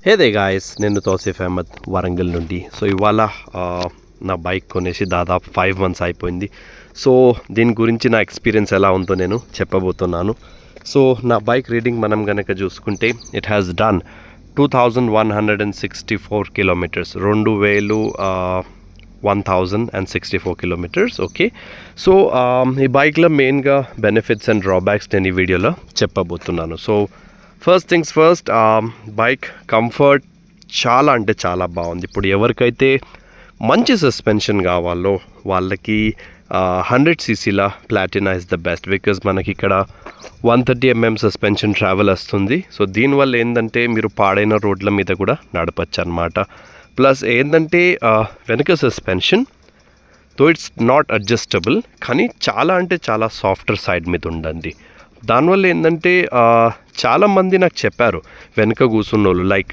Hey they guys, నేను తౌసిఫ్ అహ్మద్ వరంగల్ నుండి. So ఇవాళ నా బైక్ కొనేసి దాదాపు 5 months అయిపోయింది. సో దీని గురించి నా ఎక్స్పీరియన్స్ ఎలా ఉందో నేను చెప్పబోతున్నాను. సో నా బైక్ రీడింగ్ మనం కనుక చూసుకుంటే it has done 2164 kilometres, 1064 kilometres. Okay, so ఈ బైక్లో మెయిన్గా బెనిఫిట్స్ అండ్ డ్రాబ్యాక్స్ నేను ఈ వీడియోలో చెప్పబోతున్నాను. So first things first, bike comfort చాలా అంటే చాలా బాగుంది. ఇప్పుడు ఎవరికైతే మంచి సస్పెన్షన్ కావాలో వాళ్ళకి 100cc Platina is the best, because మనకి ఇక్కడ 130mm సస్పెన్షన్ ట్రావెల్ వస్తుంది. సో దీనివల్ల ఏంటంటే మీరు పాడైన రోడ్ల మీద కూడా నడపచ్చు అనమాట. ప్లస్ ఏంటంటే వెనక సస్పెన్షన్ తో ఇట్స్ నాట్ అడ్జస్టబుల్, కానీ చాలా అంటే చాలా సాఫ్టర్ సైడ్ మీద ఉండండి. దానివల్ల ఏంటంటే చాలామంది నాకు చెప్పారు వెనక కూర్చున్న వాళ్ళు, లైక్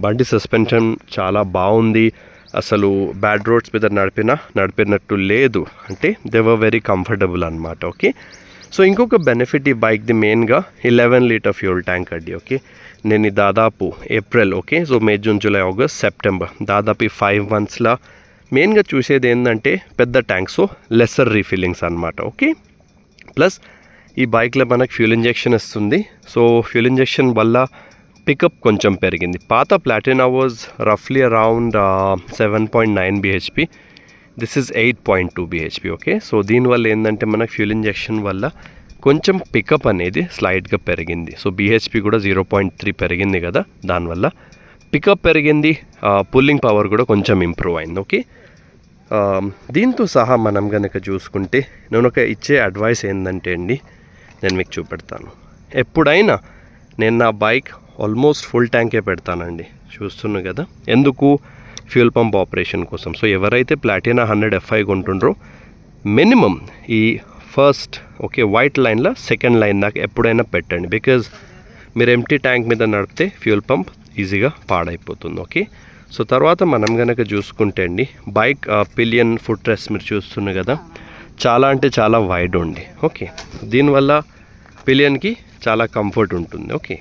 బండి సస్పెన్షన్ చాలా బాగుంది, అసలు బ్యాడ్ రోడ్స్ మీద నడిపినట్టు లేదు అంటే దే వర్ వెరీ కంఫర్టబుల్ అనమాట. ఓకే, సో ఇంకొక బెనిఫిట్ ఈ బైక్ది మెయిన్గా 11 లీటర్ ఫ్యూల్ ట్యాంక్ అండి. ఓకే, నేను దాదాపు ఏప్రిల్, ఓకే, సో మే, జూన్, జూలై, ఆగస్ట్, సెప్టెంబర్ దాదాపు 5 monthsలో మెయిన్గా చూసేది ఏంటంటే పెద్ద ట్యాంక్, సో లెస్సర్ రీఫిల్లింగ్స్ అనమాట. ఓకే, ప్లస్ ఈ బైక్లో మనకు ఫ్యూల్ ఇంజెక్షన్ వస్తుంది. సో ఫ్యూల్ ఇంజెక్షన్ వల్ల పికప్ కొంచెం పెరిగింది. పాత ప్లాటినా వాజ్ రఫ్లీ around 7.9 bhp, this is 8.2 bhp. Okay, so దీనివల్ల ఏంటంటే మనకు ఫ్యూల్ ఇంజెక్షన్ వల్ల కొంచెం పికప్ అనేది స్లైడ్గా పెరిగింది. సో bhp కూడా 0.3 పెరిగింది కదా, దానివల్ల పికప్ పెరిగింది, పుల్లింగ్ పవర్ కూడా కొంచెం ఇంప్రూవ్ అయింది. ఓకే, దీంతో సహా మనం కనుక చూసుకుంటే నేను ఇచ్చే అడ్వైస్ ఏంటంటే అండి, నేను మీకు చూపెడతాను. ఎప్పుడైనా నేను నా బైక్ ఆల్మోస్ట్ ఫుల్ ట్యాంకే పెడతానండి, చూస్తున్నాను కదా. ఎందుకు? ఫ్యూల్ పంప్ ఆపరేషన్ కోసం. సో ఎవరైతే ప్లాటినా 100Fi కొంటుండ్రో మినిమం ఈ ఫస్ట్, ఓకే, వైట్ లైన్లో సెకండ్ లైన్ దాకా ఎప్పుడైనా పెట్టండి, బికాజ్ మీరు ఎంటీ ట్యాంక్ మీద నడిపితే ఫ్యూల్ పంప్ ఈజీగా పాడైపోతుంది. ఓకే, సో తర్వాత మనం కనుక చూసుకుంటే అండి, బైక్ పిలియన్ ఫుట్ రెస్ట్ మీరు చూస్తున్నారు కదా, చాలా అంటే చాలా వైడ్ ఉంది. ఓకే, దీనివల్ల పిలియన్కి చాలా కంఫర్ట్ ఉంటుంది. ఓకే,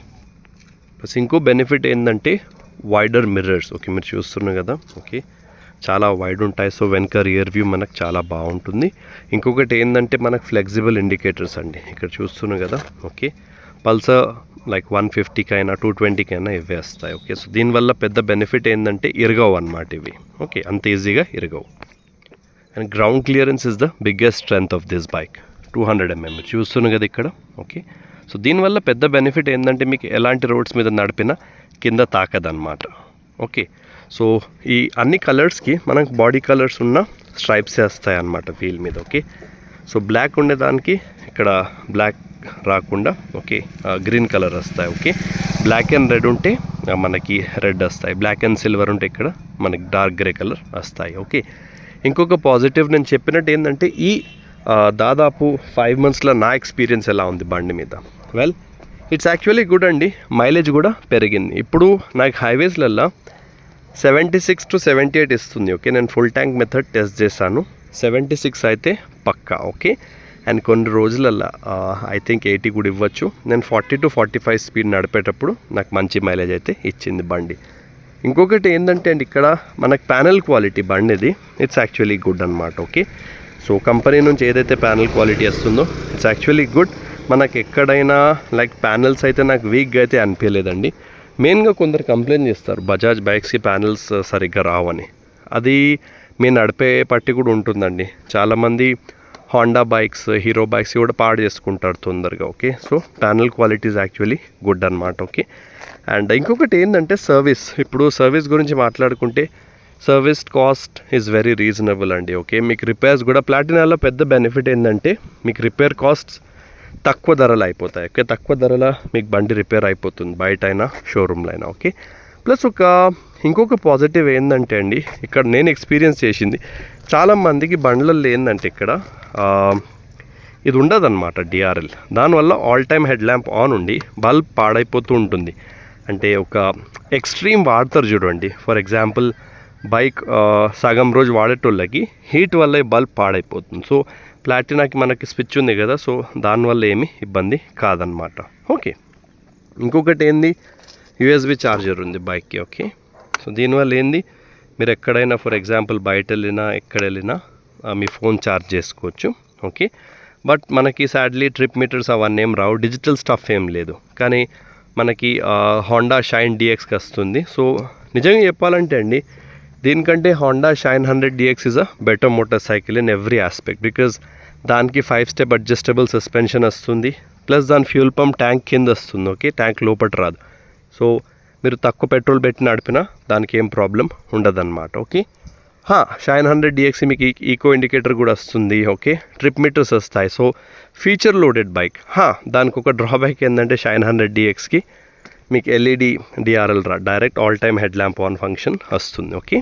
ప్లస్ ఇంకో బెనిఫిట్ ఏంటంటే వైడర్ మిర్రర్స్. ఓకే, మీరు చూస్తున్నారు కదా, ఓకే, చాలా వైడ్ ఉంటాయి. సో వెనక రియర్ వ్యూ మనకు చాలా బాగుంటుంది. ఇంకొకటి ఏంటంటే మనకు ఫ్లెక్సిబుల్ ఇండికేటర్స్ అండి, ఇక్కడ చూస్తున్నారు కదా. ఓకే, పల్సర్ లైక్ 150కైనా 220కైనా ఇవే వస్తాయి. ఓకే, సో దీనివల్ల పెద్ద బెనిఫిట్ ఏంటంటే ఇరగవు అన్నమాట ఇవి. ఓకే, అంత ఈజీగా ఇరగవు. And ground clearance is the biggest strength of this bike, 200mm చూస్తున్నాను కదా ఇక్కడ. ఓకే, సో దీనివల్ల పెద్ద బెనిఫిట్ ఏంటంటే మీకు ఎలాంటి రోడ్స్ మీద నడిపినా కింద తాకదనమాట. ఓకే, సో ఈ అన్ని కలర్స్కి మనకు బాడీ కలర్స్ ఉన్న స్ట్రైప్స్ వేస్తాయి అన్నమాట వీల్ మీద. ఓకే, సో బ్లాక్ ఉండేదానికి ఇక్కడ బ్లాక్ రాకుండా, ఓకే, గ్రీన్ కలర్ వస్తాయి. ఓకే, బ్లాక్ అండ్ రెడ్ ఉంటే మనకి రెడ్ వస్తాయి, బ్లాక్ అండ్ సిల్వర్ ఉంటే ఇక్కడ మనకి డార్క్ గ్రే కలర్ వస్తాయి. ఓకే, ఇంకొక పాజిటివ్ నేను చెప్పినట్టు ఏంటంటే ఈ దాదాపు 5 monthsలో నా ఎక్స్పీరియన్స్ ఎలా ఉంది బండి మీద. వెల్, ఇట్స్ యాక్చువల్లీ గుడ్ అండి. మైలేజ్ కూడా పెరిగింది. ఇప్పుడు నాకు హైవేస్లల్లో 76 to 78 ఇస్తుంది. ఓకే, నేను ఫుల్ ట్యాంక్ మెథడ్ టెస్ట్ చేశాను, 76 అయితే పక్కా. ఓకే, అండ్ కొన్ని రోజులల్లో ఐ థింక్ 80 కూడా ఇవ్వచ్చు. నేను 40 to 45 స్పీడ్ నడిపేటప్పుడు నాకు మంచి మైలేజ్ అయితే ఇచ్చింది బండి. ఇంకొకటి ఏంటంటే అండి, ఇక్కడ మనకు ప్యానల్ క్వాలిటీ బండిది ఇట్స్ యాక్చువల్లీ గుడ్ అనమాట. ఓకే, సో కంపెనీ నుంచి ఏదైతే ప్యానల్ క్వాలిటీ వస్తుందో ఇట్స్ యాక్చువల్లీ గుడ్. మనకు ఎక్కడైనా లైక్ ప్యానల్స్ అయితే నాకు వీక్గా అయితే అనిపించలేదండి. మెయిన్గా కొందరు కంప్లైంట్ చేస్తారు బజాజ్ బైక్స్కి ప్యానల్స్ సరిగ్గా రావని. అది మేము నడిపే పట్టి కూడా ఉంటుందండి. చాలామంది హోండా బైక్స్, హీరో బైక్స్ కూడా పాడు చేసుకుంటారు తొందరగా. Okay, so panel quality is actually good అనమాట. ఓకే, అండ్ ఇంకొకటి ఏంటంటే సర్వీస్. ఇప్పుడు సర్వీస్ గురించి మాట్లాడుకుంటే service cost is very reasonable అండి. ఓకే, మీకు రిపేర్స్ కూడా ప్లాటినాలో పెద్ద బెనిఫిట్ ఏంటంటే మీకు రిపేర్ కాస్ట్స్ తక్కువ ధరలు అయిపోతాయి. ఓకే, తక్కువ ధరల మీకు బండి రిపేర్ అయిపోతుంది, బయట అయినా షోరూమ్లో అయినా. ఓకే, ప్లస్ ఇంకొక పాజిటివ్ ఏంటంటే అండి, ఇక్కడ నేను ఎక్స్పీరియన్స్ చేసింది చాలామందికి బండ్లలో ఏంటంటే ఇక్కడ ఇది ఉండదన్నమాట డిఆర్ఎల్. దానివల్ల all time head lamp on ఉండి బల్బ్ పాడైపోతూ ఉంటుంది. అంటే ఒక ఎక్స్ట్రీమ్ వాడతారు చూడండి, ఫర్ ఎగ్జాంపుల్ బైక్ సగం రోజు వాడేటోళ్ళకి హీట్ వల్ల బల్బ్ పాడైపోతుంది. సో ప్లాటినాకి మనకి స్విచ్ ఉంది కదా, సో దానివల్ల ఏమీ ఇబ్బంది కాదనమాట. ఓకే, ఇంకొకటి ఏంది, యూఎస్బి ఛార్జర్ ఉంది బైక్కి. ఓకే, సో దీనివల్ల ఏంది, మీరు ఎక్కడైనా ఫర్ ఎగ్జాంపుల్ బయట వెళ్ళినా ఎక్కడ వెళ్ళినా మీ ఫోన్ ఛార్జ్ చేసుకోవచ్చు. ఓకే, బట్ మనకి సాడ్లీ ట్రిప్ మీటర్స్ అవన్నీ ఏం రావు, డిజిటల్ స్టఫ్ ఏం లేదు. కానీ మనకి హోండా షైన్ డిఎక్స్కి వస్తుంది. సో నిజంగా చెప్పాలంటే అండి, దీనికంటే Honda shine 100 DX is a better motor cycle in every aspect. Because దానికి 5 స్టెప్ అడ్జస్టబుల్ సస్పెన్షన్ వస్తుంది, ప్లస్ దాని ఫ్యూల్ పంప్ ట్యాంక్ కింద వస్తుంది. ఓకే, ట్యాంక్ లోపల రాదు. సో మీరు తక్కువ పెట్రోల్ పెట్టి నడిపినా దానికి ఏం ప్రాబ్లం ఉండదన్నమాట. ఓకే, షైన్ 100 DX మీకు ఈకో ఇండికేటర్ కూడా వస్తుంది. ఓకే, ట్రిప్ మీటర్స్ వస్తాయి. So feature loaded bike. దానికి ఒక డ్రాబ్యాక్ ఏంటంటే షైన్ 100 DXకి మీకు LED DRL direct all time head lamp on function వస్తుంది. ఓకే,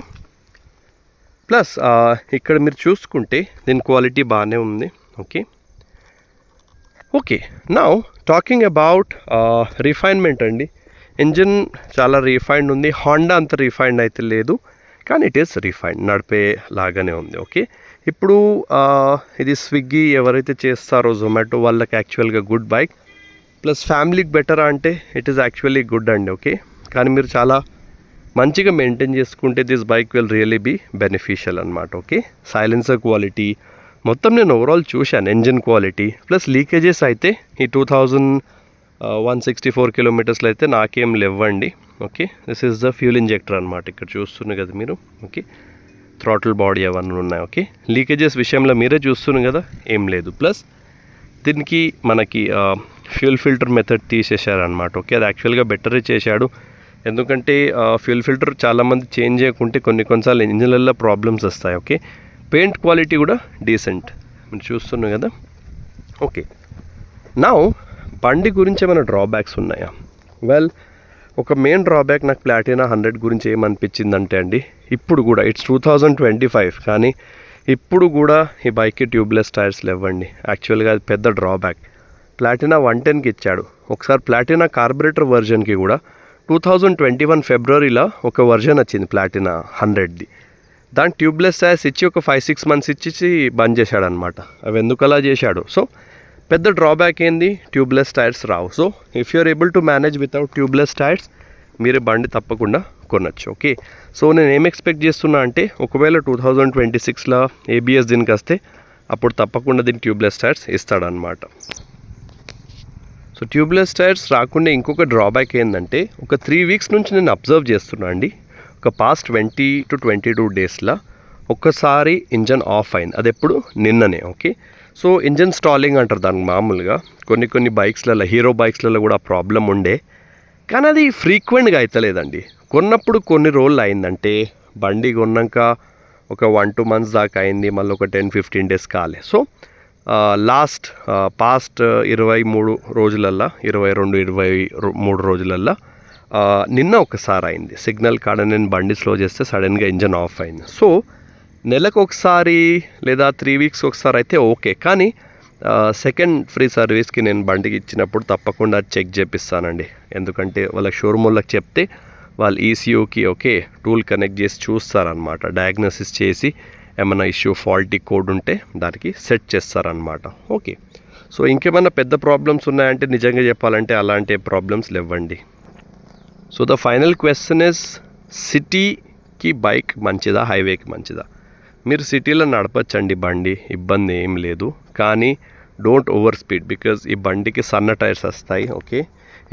ప్లస్ ఇక్కడ మీరు చూసుకుంటే దీని క్వాలిటీ బాగానే ఉంది. Okay okay now talking about refinement అండి. ఇంజిన్ చాలా రిఫైన్డ్ ఉంది. హోండా అంత రిఫైన్డ్ అయితే లేదు, కానీ ఇట్ ఈస్ రిఫైన్డ్, నడిపే లాగానే ఉంది. ఓకే, ఇప్పుడు ఇది స్విగ్గీ ఎవరైతే చేస్తారో జొమాటో వాళ్ళకి యాక్చువల్గా గుడ్ బైక్, ప్లస్ ఫ్యామిలీకి బెటర్ అంటే ఇట్ ఈస్ యాక్చువల్లీ గుడ్ అండి. ఓకే, కానీ మీరు చాలా మంచిగా మెయింటైన్ చేసుకుంటే this bike will really be beneficial అనమాట. ఓకే, సైలెన్సర్ క్వాలిటీ మొత్తం నేను ఓవరాల్ చూశాను, ఇంజిన్ క్వాలిటీ ప్లస్ లీకేజెస్ అయితే ఈ 2164 కిలోమీటర్స్లో అయితే నాకేం లేవండి. Okay, this is the fuel injector అనమాట. ఇక్కడ చూస్తున్నారు కదా మీరు. ఓకే, థ్రాటిల్ బాడీ అవన్నీ ఉన్నాయి. ఓకే, లీకేజెస్ విషయంలో మీరే చూస్తున్నారు కదా, ఏం లేదు. ప్లస్ దీనికి మనకి ఫ్యూల్ ఫిల్టర్ మెథడ్ తీసేశారనమాట. ఓకే, అది యాక్చువల్గా బెటరే చేశాడు. ఎందుకంటే ఫ్యూల్ ఫిల్టర్ చాలామంది చేంజ్ చేయకుంటే కొన్నిసార్లు ఇంజిన్లలో ప్రాబ్లమ్స్ వస్తాయి. ఓకే, పెయింట్ క్వాలిటీ కూడా డీసెంట్ మీరు చూస్తున్నారు కదా. ఓకే, నౌ బండి గురించి ఏమైనా డ్రాబ్యాక్స్ ఉన్నాయా? వెల్, ఒక మెయిన్ డ్రాబ్యాక్ నాకు ప్లాటినా 100 గురించి ఏమనిపించిందంటే అండి, ఇప్పుడు కూడా ఇట్స్ 2025 కానీ ఇప్పుడు కూడా ఈ బైక్కి ట్యూబ్లెస్ టైర్స్ లేవండి. యాక్చువల్గా అది పెద్ద డ్రాబ్యాక్. ప్లాటినా 110కి ఇచ్చాడు. ఒకసారి ప్లాటినా కార్బొరేటర్ వర్జన్కి కూడా 2021 ఫిబ్రవరిలో ఒక వర్జన్ వచ్చింది ప్లాటినా 100ది. దాని ట్యూబ్లెస్ టైర్స్ ఇచ్చి ఒక 5-6 మంత్స్ ఇచ్చి బంద్ చేశాడనమాట. అవి ఎందుకు అలా చేశాడు? సో పెద్ద డ్రాబ్యాక్ ఏంది, ట్యూబ్లెస్ టైర్స్ రావు. So if you are able to manage without tubeless tyres మీరు బండి తప్పకుండా కొనచ్చు. ఓకే, సో నేను ఏం ఎక్స్పెక్ట్ చేస్తున్నా అంటే ఒకవేళ 2026లో ఏబిఎస్ దీనికి వస్తే అప్పుడు తప్పకుండా దీనికి ట్యూబ్లెస్ టైర్స్ ఇస్తాడనమాట. సో ట్యూబ్లెస్ టైర్స్ రాకుండా ఇంకొక డ్రాబ్యాక్ ఏంటంటే ఒక 3 వీక్స్ నుంచి నేను అబ్జర్వ్ చేస్తున్నా అండి, ఒక పాస్ట్ 20 to 22 డేస్లో ఒక్కసారి ఇంజన్ ఆఫ్ అయింది. అది ఎప్పుడు? నిన్ననే. ఓకే, సో ఇంజన్ స్టాలింగ్ అంటారు దానికి మామూలుగా. కొన్ని బైక్స్లలో, హీరో బైక్స్లలో కూడా ప్రాబ్లం ఉండే, కానీ అది ఫ్రీక్వెంట్గా అవుతలేదండి. కొన్నప్పుడు కొన్ని రోజులు అయిందంటే బండి కొన్నాక ఒక 1-2 మంత్స్ దాకా అయింది, మళ్ళీ ఒక 10-15 డేస్ కాలే. సో పాస్ట్ 23 రోజులల్లో, 22-23 రోజులల్లో నిన్న ఒకసారి అయింది. సిగ్నల్ కాడ నేను బండి స్లో చేస్తే సడన్గా ఇంజన్ ఆఫ్ అయింది. సో నెలకు ఒకసారి లేదా 3 వీక్స్ ఒకసారి అయితే ఓకే, కానీ సెకండ్ ఫ్రీ సర్వీస్కి నేను బండికి ఇచ్చినప్పుడు తప్పకుండా చెక్ చేపిస్తానండి. ఎందుకంటే వాళ్ళ షోరూమ్ వాళ్ళకి చెప్తే వాళ్ళు ఈసీయూకి ఓకే టూల్ కనెక్ట్ చేసి చూస్తారనమాట. డయాగ్నోసిస్ చేసి ఏమైనా ఇష్యూ ఫాల్టీ కోడ్ ఉంటే దానికి సెట్ చేస్తారనమాట. ఓకే, సో ఇంకేమైనా పెద్ద ప్రాబ్లమ్స్ ఉన్నాయంటే నిజంగా చెప్పాలంటే అలాంటి ప్రాబ్లమ్స్ లేవండి. So the final question is, సిటీకి బైక్ మంచిదా, హైవేకి మంచిదా? మీరు సిటీలో నడపచ్చండి బండి, ఇబ్బంది ఏం లేదు. కానీ డోంట్ ఓవర్ స్పీడ్, బికాజ్ ఈ బండికి సన్న టైర్స్ వస్తాయి. Okay,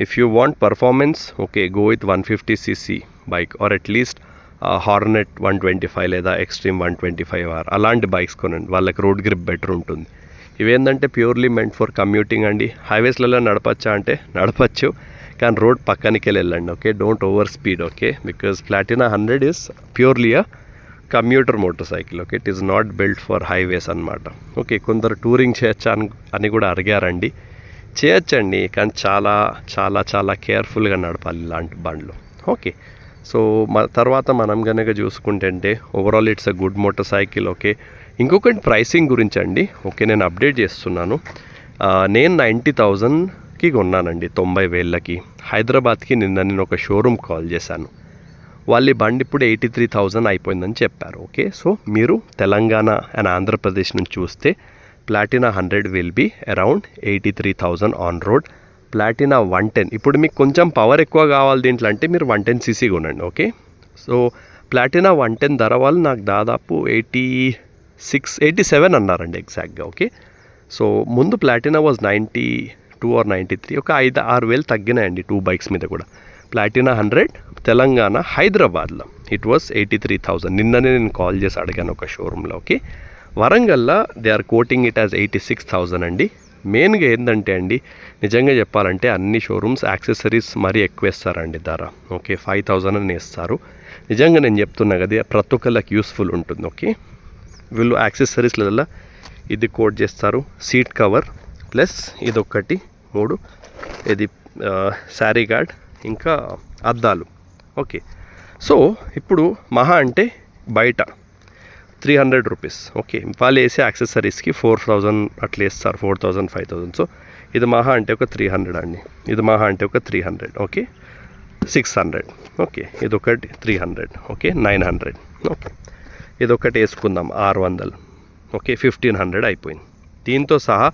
if you want performance okay go with 150cc bike or at least Hornet 125 లేదా ఎక్స్ట్రీమ్ 125R అలాంటి బైక్స్ కొనండి, వాళ్ళకి రోడ్ గ్రిప్ బెటర్ ఉంటుంది. ఇవేంటంటే ప్యూర్లీ మెంట్ ఫర్ కమ్యూటింగ్ అండి. హైవేస్లలో నడపచ్చా అంటే నడపచ్చు, కానీ రోడ్ పక్కనికి వెళ్ళండి. Okay, don't over speed. Okay, because Platina 100 is purely a commuter motor cycle. Okay, it is not built for highways అనమాట. ఓకే, కొందరు టూరింగ్ చేయొచ్చా అని కూడా అడిగారండి. చేయొచ్చండి, కానీ చాలా చాలా చాలా కేర్ఫుల్గా నడపాలి ఇలాంటి బండ్లు. ఓకే, సో తర్వాత మనం కనుక చూసుకుంటే overall it's a good motor cycle. Okay, ఇంకొకటి ప్రైసింగ్ గురించి అండి. ఓకే, నేను అప్డేట్ చేస్తున్నాను. నేను 90,000కి కొన్నానండి, 90,000కి. హైదరాబాద్కి నేను ఒక షోరూమ్ కాల్ చేశాను. వాళ్ళ బండి ఇప్పుడు 83,000 అయిపోయిందని చెప్పారు. ఓకే, సో మీరు తెలంగాణ అండ్ ఆంధ్రప్రదేశ్ నుంచి చూస్తే Platina 100 will be around 83,000 on road. Platina 110. ఇప్పుడు మీకు కొంచెం పవర్ ఎక్కువ కావాలి దీంట్లో అంటే మీరు 110cc కొనండి. ఓకే, సో ప్లాటినా 110 ధర వాళ్ళు నాకు దాదాపు 87 అన్నారండి ఎగ్జాక్ట్గా. ఓకే, సో ముందు ప్లాటినా వాజ్ 92 or 93, ఒక 5-6 వేలు తగ్గినాయండి 2 బైక్స్ మీద కూడా. ప్లాటినా 100 తెలంగాణ హైదరాబాద్లో ఇట్ వాస్ 83,000. నిన్ననే నేను కాల్ చేసి అడిగాను ఒక షోరూంలో. ఓకే, వరంగల్లో they are quoting it as 86,000 అండి. మెయిన్గా ఏంటంటే అండి, నిజంగా చెప్పాలంటే అన్ని షోరూమ్స్ యాక్సెసరీస్ మరీ ఎక్కువ ఇస్తారండి ధర. ఓకే, 5,000 అని ఇస్తారు. నిజంగా నేను చెప్తున్నా కదా, ప్రతి ఒక్కళ్ళకి యూస్ఫుల్ ఉంటుంది. ఓకే, వీళ్ళు యాక్సెసరీస్లలో ఇది కోట్ చేస్తారు, సీట్ కవర్ ప్లస్ ఇదొకటి 3, ఇది శారీ గార్డ్, ఇంకా అద్దాలు. ఓకే, సో ఇప్పుడు మహా అంటే బయట 300 రూపీస్. ఓకే, వాళ్ళు వేసే యాక్సెసరీస్కి 4,000 అట్లా వేస్తారు, 4,000 5,000. సో ఇది మహా అంటే ఒక 300 అండి, ఇది మహా అంటే ఒక 300. ఓకే, 600. ఓకే, ఇదొకటి 300. ఓకే, 900. ఓకే, ఇదొకటి వేసుకుందాం 600. ఓకే, 1,500 అయిపోయింది. దీంతో సహా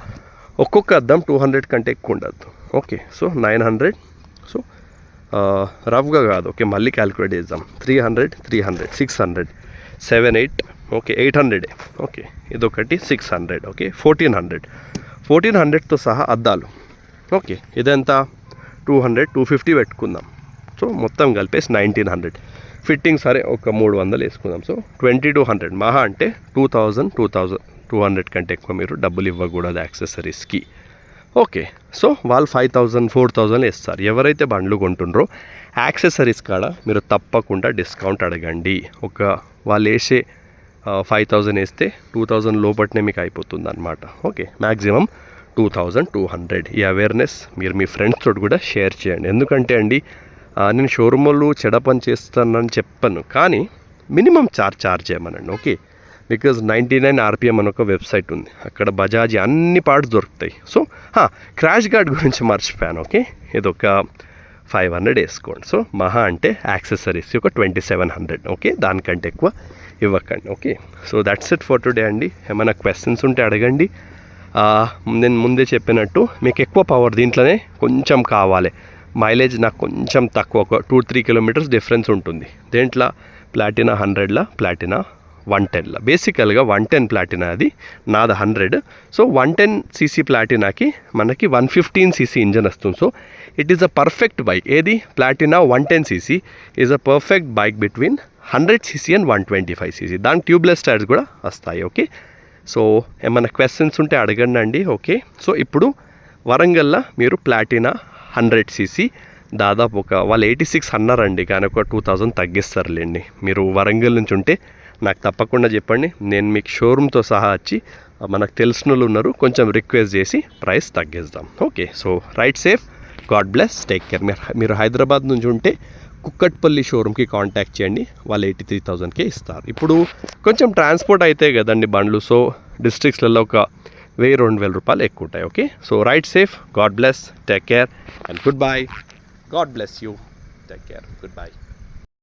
ఒక్కొక్క అద్దం 200 కంటే ఎక్కువ ఉండద్దు. Okay, so 900. సో రఫ్గా కాదు. ఓకే, మళ్ళీ క్యాలిక్యులేట్ చేద్దాం. 300, 600, 7, 8. ఓకే, 800. ఓకే, ఇదొకటి 600. ఓకే, 1,400తో సహా అద్దాలు. ఓకే, ఇదంతా 200, 250 పెట్టుకుందాం. సో మొత్తం కలిపేసి 1,900. ఫిట్టింగ్ సరే ఒక 300 వేసుకుందాం. సో 2,200 మహా అంటే 2,200 కంటే ఎక్కువ మీరు డబ్బులు ఇవ్వకూడదు యాక్సెసరీస్కి. ఓకే, సో వాళ్ళు 5,000, 4,000 ఇస్తారు. ఎవరైతే బండ్లు కొంటుండ్రో యాక్సెసరీస్ కాడ మీరు తప్పకుండా డిస్కౌంట్ అడగండి. ఒక వాళ్ళు వేసే 5,000 వేస్తే 2,000 లోపట్నే మీకు అయిపోతుంది అనమాట. Okay, maximum 2,200. ఈ అవేర్నెస్ మీరు మీ ఫ్రెండ్స్ తోటి కూడా షేర్ చేయండి. ఎందుకంటే అండి, నేను షోరూమ్ వాళ్ళు చెడ పని చేస్తానని చెప్పను, కానీ మినిమం చార్జ్ చేయమనండి. ఓకే, బికాజ్ 99 RPM అని ఒక వెబ్సైట్ ఉంది, అక్కడ బజాజ్ అన్ని పార్ట్స్ దొరుకుతాయి. సో క్రాష్ గార్డ్ గురించి మర్చిపోయాను. ఓకే, ఇదొక 500 వేసుకోండి. సో మహా అంటే యాక్సెసరీస్ ఒక 2,700. ఓకే, దానికంటే ఎక్కువ ఇవ్వకండి. Okay, so that's it for today అండి. ఏమైనా క్వశ్చన్స్ ఉంటే అడగండి. నేను ముందే చెప్పినట్టు మీకు ఎక్కువ పవర్ దీంట్లోనే కొంచెం కావాలి, మైలేజ్ నాకు కొంచెం తక్కువ, ఒక 2-3 కిలోమీటర్స్ డిఫరెన్స్ ఉంటుంది. దేంట్లో ప్లాటినా 100లా, ప్లాటినా 110లా. బేసికల్గా 110 ప్లాటినా, అది నాది 100. సో 110cc ప్లాటినాకి మనకి 115cc ఇంజన్ వస్తుంది. So it is a perfect bike. ఏది Platina 110cc is a perfect bike between 100cc and 125cc. దానికి ట్యూబ్లెస్ టైర్స్ కూడా వస్తాయి. ఓకే, సో ఏమైనా క్వశ్చన్స్ ఉంటే అడగండి అండి. ఓకే, సో ఇప్పుడు వరంగల్లో మీరు ప్లాటినా 100cc దాదాపు వాళ్ళు 86 అన్నారండి, కానీ ఒక 2,000 తగ్గిస్తారులేండి. మీరు వరంగల్ నుంచి ఉంటే నాకు తప్పకుండా చెప్పండి, నేను మీకు షోరూమ్తో సహా వచ్చి మనకు తెలిసిన వాళ్ళు ఉన్నారు, కొంచెం రిక్వెస్ట్ చేసి ప్రైస్ తగ్గిస్తాం. Okay, so right safe, God bless, take care. మీరు హైదరాబాద్ నుంచి ఉంటే కుక్కట్పల్లి షోరూమ్కి కాంటాక్ట్ చేయండి, వాళ్ళు 83,000కే ఇస్తారు. ఇప్పుడు కొంచెం ట్రాన్స్పోర్ట్ అయితే కదండి బండ్లు, సో డిస్ట్రిక్ట్స్లలో ఒక 1,000-2,000 రూపాయలు ఎక్కువ ఉంటాయి. Okay, so right safe, God bless, take care and good bye. God bless you, take care, good bye.